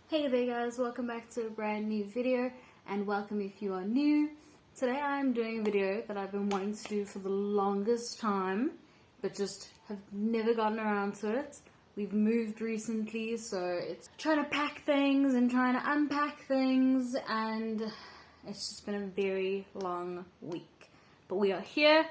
Hey there guys, welcome back to a brand new video, and welcome if you are new. Today I'm doing a video that I've been wanting to do for the longest time, but just have never gotten around to it. We've moved recently, so it's trying to pack things and trying to unpack things, and it's just been a very long week. But we are here.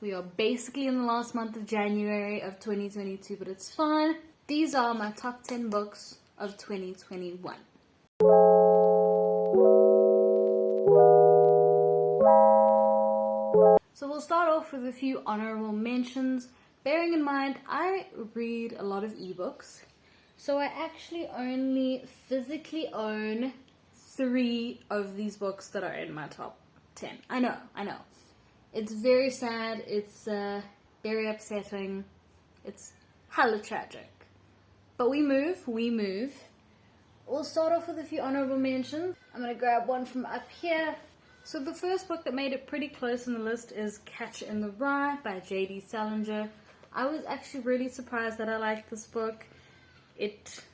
We are basically in the last month of January of 2022, but it's fine. These are my top 10 books of 2021. So we'll start off with a few honorable mentions. Bearing in mind, I read a lot of ebooks, so I actually only physically own 3 of these books that are in my top 10. I know. It's very sad, it's very upsetting, it's hella tragic. But we move. We'll start off with a few honorable mentions. I'm going to grab one from up here. So the first book that made it pretty close on the list is Catcher in the Rye by J.D. Salinger. I was actually really surprised that I liked this book. It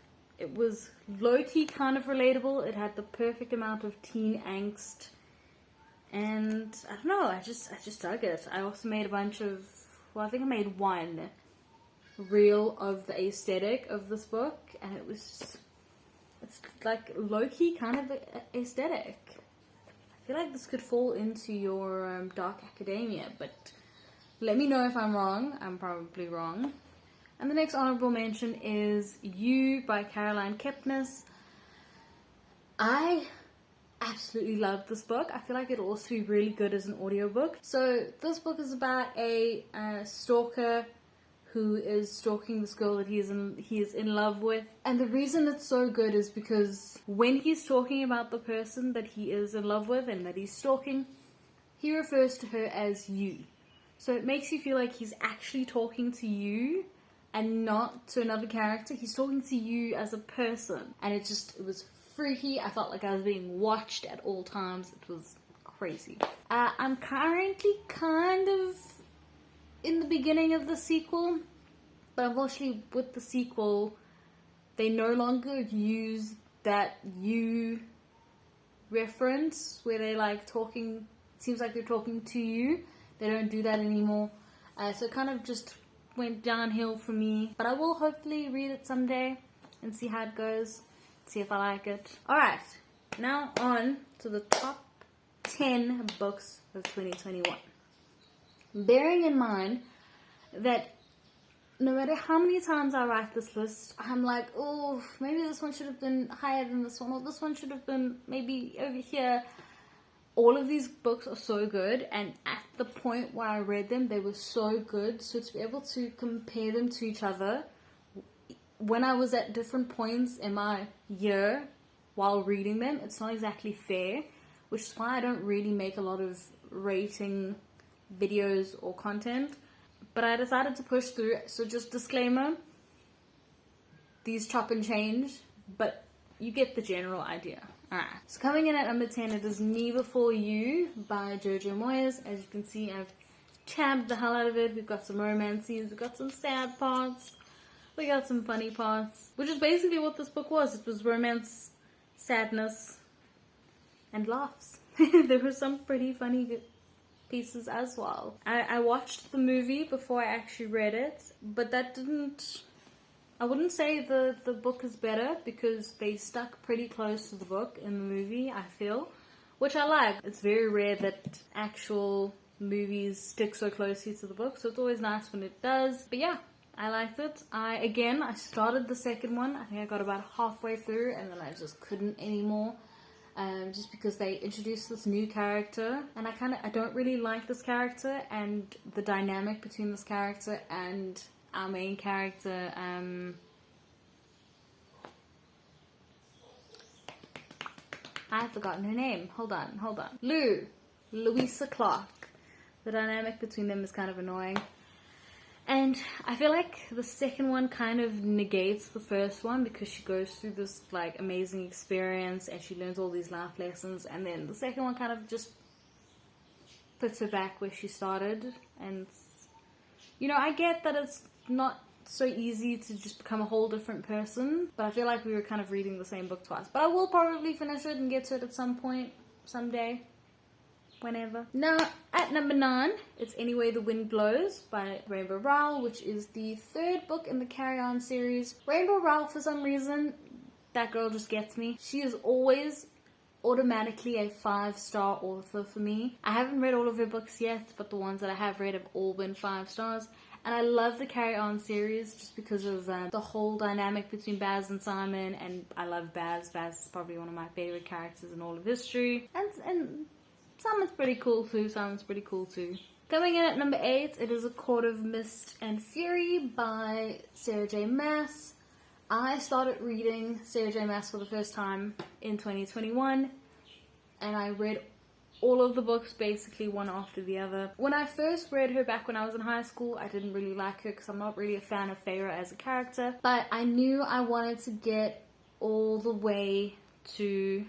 was low-key kind of relatable. It had the perfect amount of teen angst. And I don't know, I just dug it. I also made a bunch of, I think I made one reel of the aesthetic of this book, and it's like low-key kind of aesthetic. I feel like this could fall into your dark academia, but let me know if I'm wrong. I'm probably wrong. And the next honorable mention is You by Caroline Kepnes. I absolutely love this book. I feel like it'll also be really good as an audiobook. So this book is about a stalker who is stalking this girl that he is in love with. And the reason it's so good is because when he's talking about the person that he is in love with and that he's stalking, he refers to her as you. So it makes you feel like he's actually talking to you and not to another character. He's talking to you as a person. And it was freaky. I felt like I was being watched at all times. It was crazy. I'm currently kind of in the beginning of the sequel, but unfortunately with the sequel, they no longer use that you reference where they like talking, it seems like they're talking to you. They don't do that anymore. So it kind of just went downhill for me, but I will hopefully read it someday and see how it goes. See if I like it. Alright, now on to the top 10 books of 2021. Bearing in mind that no matter how many times I write this list, I'm like, oh, maybe this one should have been higher than this one, or this one should have been maybe over here. All of these books are so good, and at the point where I read them, they were so good. So to be able to compare them to each other, when I was at different points in my year while reading them, it's not exactly fair, which is why I don't really make a lot of rating videos or content. But I decided to push through, so just disclaimer, these chop and change, but you get the general idea. Alright, so coming in at number 10, it is Me Before You by Jojo Moyes. As you can see, I've tabbed the hell out of it. We've got some romance scenes, we've got some sad parts, we got some funny parts, which is basically what this book was. It was romance, sadness, and laughs. There were some pretty funny pieces as well. I watched the movie before I actually read it, but that didn't... I wouldn't say the book is better, because they stuck pretty close to the book in the movie, I feel, which I like. It's very rare that actual movies stick so closely to the book, so it's always nice when it does. But yeah, I liked it. I started the second one. I think I got about halfway through, and then I just couldn't anymore. Just because they introduced this new character, and I don't really like this character, and the dynamic between this character and our main character, I've forgotten her name. Hold on. Louisa Clark. The dynamic between them is kind of annoying. And I feel like the second one kind of negates the first one, because she goes through this like amazing experience and she learns all these life lessons, and then the second one kind of just puts her back where she started. And you know, I get that it's not so easy to just become a whole different person, but I feel like we were kind of reading the same book twice. But I will probably finish it and get to it at some point, someday, whenever. Now, at number 9, it's Anyway the Wind Blows by Rainbow Rowell, which is the 3rd book in the Carrie On series. Rainbow Rowell, for some reason, that girl just gets me. She is always automatically a 5-star author for me. I haven't read all of her books yet, but the ones that I have read have all been 5 stars. And I love the Carrie On series just because of the whole dynamic between Baz and Simon, and I love Baz. Baz is probably one of my favorite characters in all of history. And Simon's pretty cool too. Coming in at number 8, it is A Court of Mist and Fury by Sarah J. Maas. I started reading Sarah J. Maas for the first time in 2021, and I read all of the books basically one after the other. When I first read her back when I was in high school, I didn't really like her because I'm not really a fan of Feyre as a character, but I knew I wanted to get all the way to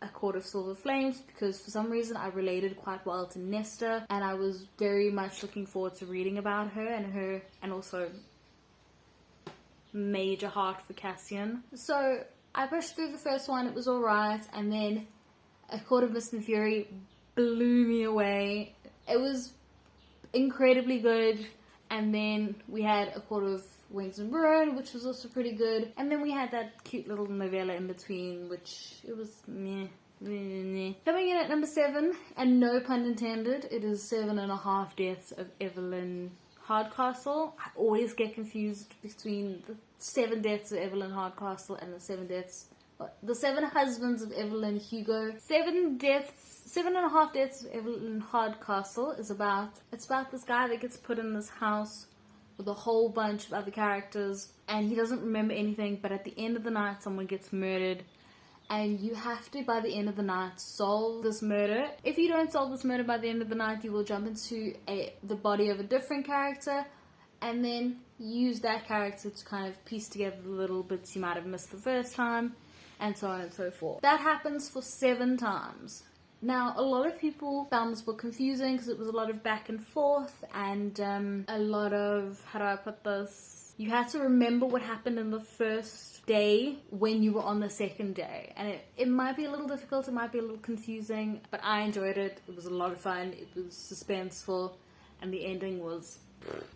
A Court of Silver Flames because for some reason I related quite well to Nesta, and I was very much looking forward to reading about her and also major heart for Cassian. So I pushed through the first one, it was alright, and then A Court of Mist and Fury blew me away. It was incredibly good, and then we had A Court of Wings and Ruin, which was also pretty good, and then we had that cute little novella in between, which it was meh. Coming in at number 7, and no pun intended, it is 7.5 Deaths of Evelyn Hardcastle. I always get confused between the 7 Deaths of Evelyn Hardcastle and the 7 Husbands of Evelyn Hugo. 7.5 Deaths of Evelyn Hardcastle is about this guy that gets put in this house with a whole bunch of other characters, and he doesn't remember anything, but at the end of the night someone gets murdered, and you have to, by the end of the night, solve this murder. If you don't solve this murder by the end of the night, you will jump into the body of a different character, and then use that character to kind of piece together the little bits you might have missed the first time, and so on and so forth. That happens for 7 times. Now, a lot of people found this book confusing because it was a lot of back and forth, and a lot of, how do I put this? You had to remember what happened in the first day when you were on the second day, and it might be a little difficult, it might be a little confusing, but I enjoyed it. It was a lot of fun, it was suspenseful, and the ending was...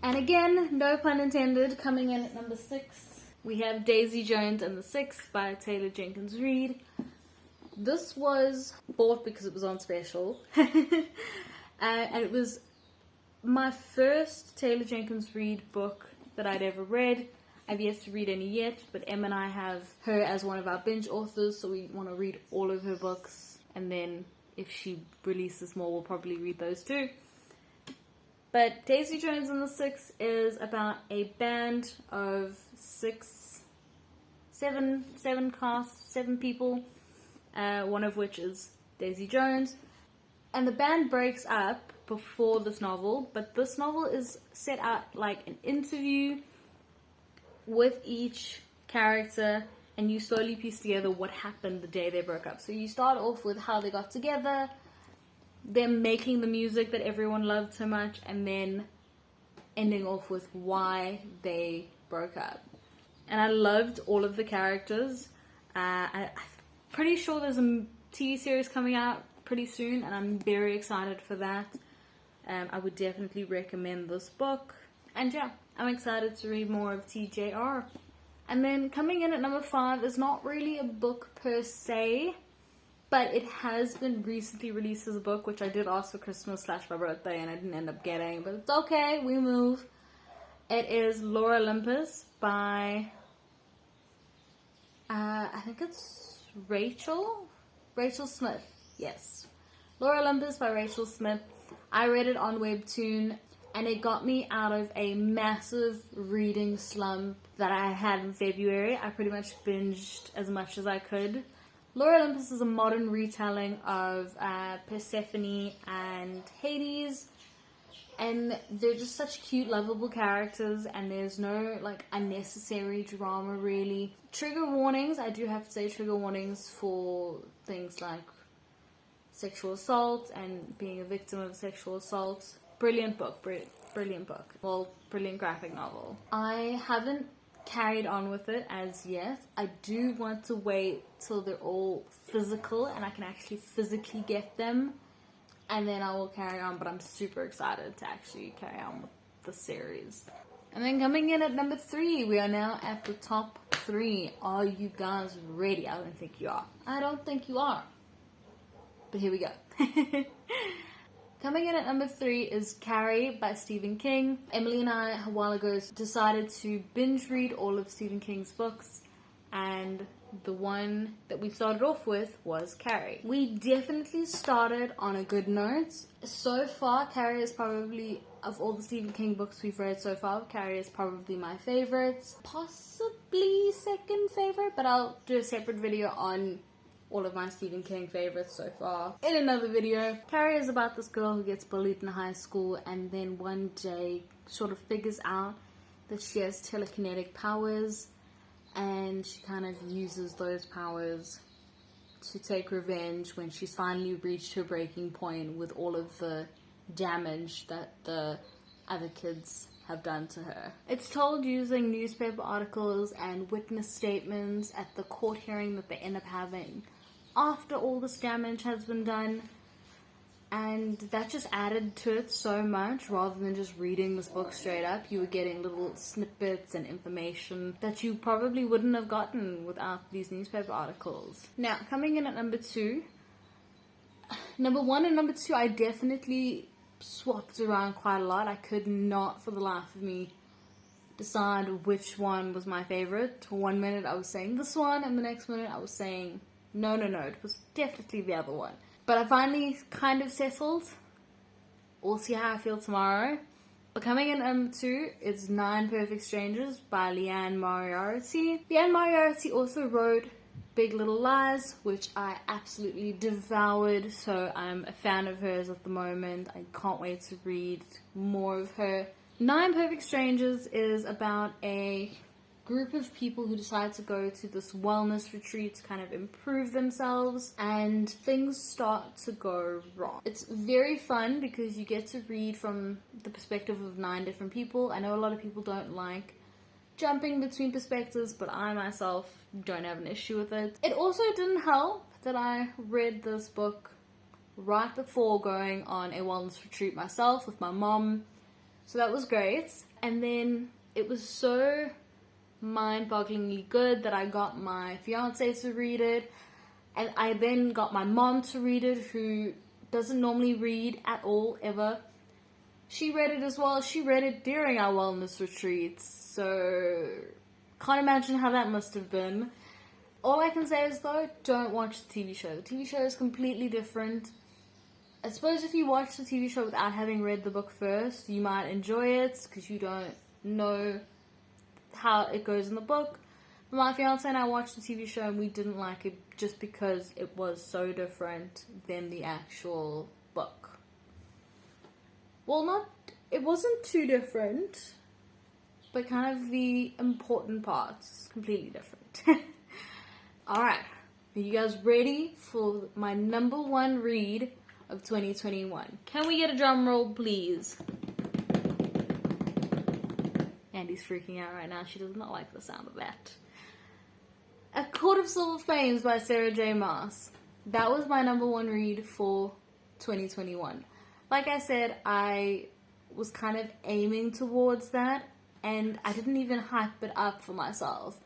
And again, no pun intended, coming in at number 6, we have Daisy Jones and the Six by Taylor Jenkins Reid. This was bought because it was on special, and it was my first Taylor Jenkins Reid book that I'd ever read. I've yet to read any yet, but Em and I have her as one of our binge authors, so we want to read all of her books, and then if she releases more, we'll probably read those too. But Daisy Jones and the Six is about a band of 7 people, one of which is Daisy Jones, and the band breaks up before this novel, but this novel is set out like an interview with each character, and you slowly piece together what happened the day they broke up. So you start off with how they got together, them making the music that everyone loved so much, and then ending off with why they broke up. And I loved all of the characters. I'm pretty sure there's a TV series coming out pretty soon, and I'm very excited for that. I would definitely recommend this book. And yeah, I'm excited to read more of TJR. And then coming in at number 5 is not really a book per se, but it has been recently released as a book, which I did ask for Christmas / my birthday, and I didn't end up getting, but it's okay, we move. It is Lore Olympus by, I think it's Rachel Smith, yes. Lore Olympus by Rachel Smith. I read it on Webtoon, and it got me out of a massive reading slump that I had in February. I pretty much binged as much as I could. Lore Olympus is a modern retelling of Persephone and Hades, and they're just such cute, lovable characters, and there's no like unnecessary drama really. Trigger warnings, I do have to say trigger warnings for things like sexual assault and being a victim of sexual assault. Brilliant book, brilliant book. Well, brilliant graphic novel. I haven't carried on with it as yet. I do want to wait till they're all physical and I can actually physically get them, and then I will carry on, but I'm super excited to actually carry on with the series. And then coming in at number 3, we are now at the top 3. Are you guys ready? I don't think you are. I don't think you are. But here we go. Coming in at number 3 is Carrie by Stephen King. Emily and I, a while ago, decided to binge read all of Stephen King's books, and the one that we started off with was Carrie. We definitely started on a good note. So far, Carrie is probably, of all the Stephen King books we've read so far, Carrie is probably my favorite. Possibly second favorite, but I'll do a separate video on all of my Stephen King favorites so far in another video. Carrie is about this girl who gets bullied in high school and then one day sort of figures out that she has telekinetic powers, and she kind of uses those powers to take revenge when she's finally reached her breaking point with all of the damage that the other kids have done to her. It's told using newspaper articles and witness statements at the court hearing that they end up having after all this damage has been done, and that just added to it so much. Rather than just reading this book straight up, you were getting little snippets and information that you probably wouldn't have gotten without these newspaper articles. Now, coming in at number 2, number 1 and number 2 I definitely swapped around quite a lot. I could not for the life of me decide which one was my favorite. One minute I was saying this one, and the next minute I was saying no, it was definitely the other one. But I finally kind of settled. We'll see how I feel tomorrow. But coming in number 2 is 9 Perfect Strangers by Leanne Moriarty. Leanne Moriarty also wrote Big Little Lies, which I absolutely devoured, so I'm a fan of hers at the moment. I can't wait to read more of her. 9 Perfect Strangers is about a group of people who decide to go to this wellness retreat to kind of improve themselves, and things start to go wrong. It's very fun because you get to read from the perspective of 9 different people. I know a lot of people don't like jumping between perspectives, but I myself don't have an issue with it. It also didn't help that I read this book right before going on a wellness retreat myself with my mom, so that was great. And then it was so mind-bogglingly good that I got my fiance to read it, and I then got my mom to read it, who doesn't normally read at all, ever. She read it as well. She read it during our wellness retreats, so can't imagine how that must have been. All I can say is, though, don't watch the TV show. The TV show is completely different. I suppose if you watch the TV show without having read the book first, you might enjoy it because you don't know how it goes in the book. But my fiance and I watched the TV show and we didn't like it just because it was so different than the actual book. Well, it wasn't too different, but kind of the important parts completely different. Alright, are you guys ready for my number 1 read of 2021? Can we get a drum roll, please? Andy's freaking out right now. She does not like the sound of that. A Court of Silver Flames by Sarah J. Maas. That was my number 1 read for 2021. Like I said, I was kind of aiming towards that, and I didn't even hype it up for myself.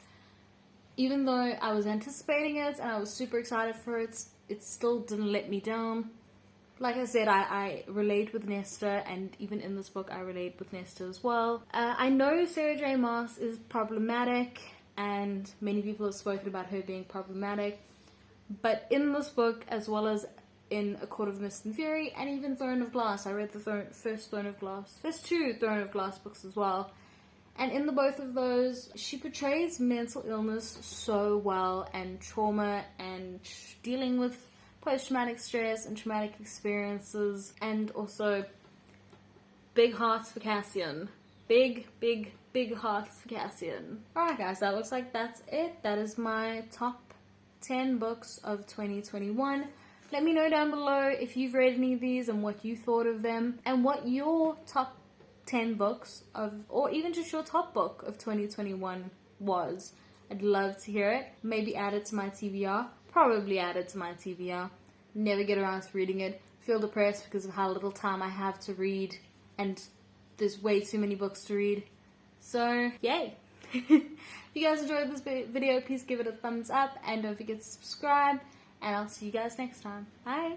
Even though I was anticipating it and I was super excited for it, it still didn't let me down. Like I said, I relate with Nesta, and even in this book I relate with Nesta as well. I know Sarah J. Maas is problematic, and many people have spoken about her being problematic, but in this book, as well as in A Court of Mist and Fury, and even Throne of Glass, I read the first two Throne of Glass books as well, and in the both of those, she portrays mental illness so well, and trauma, and dealing with post-traumatic stress and traumatic experiences, and also big hearts for Cassian. Big hearts for Cassian. Alright guys, that looks like that's it. That is my top 10 books of 2021. Let me know down below if you've read any of these and what you thought of them, and what your top 10 books of, or even just your top book of 2021 was. I'd love to hear it. Maybe add it to my TBR. Probably add it to my TBR. Never get around to reading it. Feel depressed because of how little time I have to read, and there's way too many books to read. So, yay! If you guys enjoyed this video, please give it a thumbs up and don't forget to subscribe, and I'll see you guys next time. Bye!